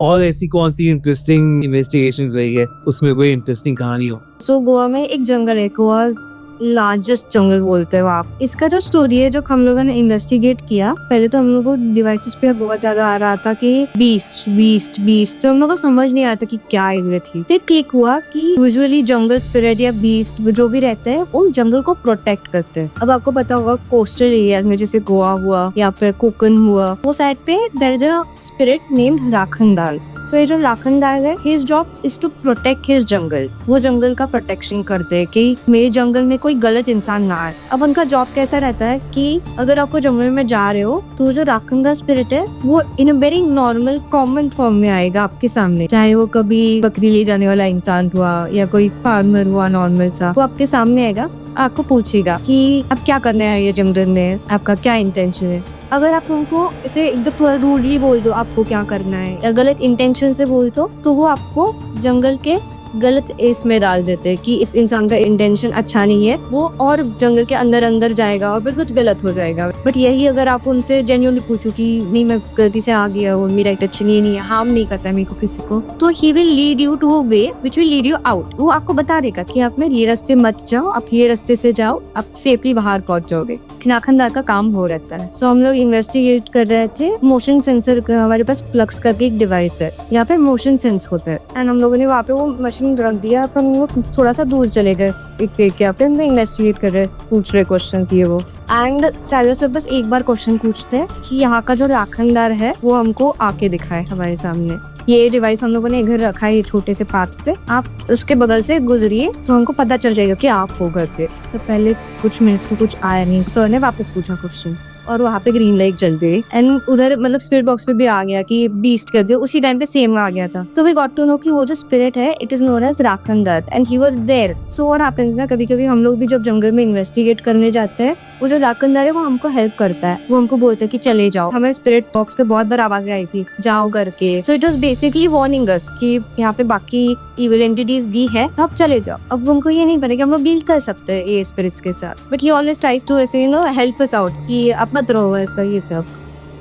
और ऐसी कौन सी इंटरेस्टिंग इन्वेस्टिगेशन रही है उसमें कोई इंटरेस्टिंग कहानी हो? सो गोवा में एक जंगल है, गोवा लार्जेस्ट जंगल बोलते हो आप। इसका जो स्टोरी है, जो हम लोगों ने इन्वेस्टिगेट किया, पहले तो हम लोग को डिवाइसेस पे बहुत ज्यादा आ रहा था कि बीस्ट बीस्ट बीस्ट, तो हम लोग को समझ नहीं आता कि क्या ये थी। तो क्लिक हुआ कि यूजुअली जंगल स्पिरिट या बीस्ट जो भी रहते हैं वो जंगल को प्रोटेक्ट करते हैं। अब आपको पता होगा कोस्टल एरियाज में जैसे गोवा हुआ या फिर कोकन हुआ, वो साइड पे there is a spirit named Rakhandal. So ये जो राखनदाल है, his job is to protect his jungle. वो जंगल का प्रोटेक्शन करते हैं कि मेरे जंगल में कोई गलत इंसान ना आए। अब उनका जॉब कैसा रहता है कि अगर आपको जंगल में जा रहे हो तो जो राखनदाल स्पिरिट है वो in a very normal common form में आएगा आपके सामने। चाहे वो कभी बकरी ले जाने वाला इंसान हुआ या कोई फार्मर हुआ नॉर्मल सा, वो आपके सामने आएगा, आपको पूछेगा कि आप क्या करने आए ये जंगल में, आपका क्या इंटेंशन है। अगर आप उनको इसे एकदम थोड़ा रूडली बोल दो आपको क्या करना है, या गलत इंटेंशन से बोल दो, तो वो आपको जंगल के गलत एस में डाल देते हैं कि इस इंसान का इंटेंशन अच्छा नहीं है, वो और जंगल के अंदर अंदर जाएगा और फिर कुछ गलत हो जाएगा। बट यही अगर आप उनसे जेन्युइनली पूछो कि नहीं मैं गलती से आ गया हूँ, मेरा इंटेंशन ये नहीं है, हार्म नहीं करता है मेरे को किसी को, तो he will lead you to a way which will lead you out. वो आपको बता देगा कि आप में ये रास्ते मत जाओ, आप ये रास्ते से जाओ, आप सेफली बाहर पहुंच जाओगे। राखनदार का काम हो रहता है। सो हम लोग इन्वेस्टिगेट कर रहे थे मोशन सेंसर का, हमारे पास प्लग्स करके एक डिवाइस है, यहाँ पे मोशन सेंस होता है। एंड हम लोगों ने वहाँ पे वो मशीन रख दिया, पर वो थोड़ा सा दूर चले गए एक पेड़ के, आप इन्वेस्टिगेट कर रहे, पूछ रहे क्वेश्चंस ये वो। एंड सैलर से बस एक बार क्वेश्चन पूछते हैं कि यहाँ का जो राखनदार है वो हमको आके दिखाए हमारे सामने। ये डिवाइस हम लोगों ने घर रखा है, ये छोटे से पाथ पे, आप उसके बगल से गुजरिए तो हमको पता चल जाएगा कि आप हो घर के। तो पहले कुछ मिनट तो कुछ आया नहीं, सर ने वापस पूछा क्वेश्चन और वहाँ पे ग्रीन लाइट जल गई। एंड उधर मतलब स्पिरिट बॉक्स पे भी आ गया कि बीस्ट कर दिया, उसी टाइम पे सेम आ गया था। तो वी गॉट टू नो कि वो जो स्पिरिट है it is known as Rakhandar and he was there. So what happens ना, कभी कभी हम लोग भी जब जंगल में इन्वेस्टिगेट करने जाते हैं, वो जो राखनदार है वो हमको हेल्प करता है। वो हमको बोलता है कि चले जाओ, हमें स्पिरिट बॉक्स पे बहुत बार आवाजें आई थी जाओ करके। So it was basically warning us कि यहाँ पे बाकी इविल एंटिटीज भी है, तो आप चले जाओ। अब उनको ये नहीं पता कि हम लोग डील कर सकते हैं ये स्पिरिट्स के साथ, but he always tries to ऐसे हेल्प अस आउट कि आप मत रहो ऐसा ये सब।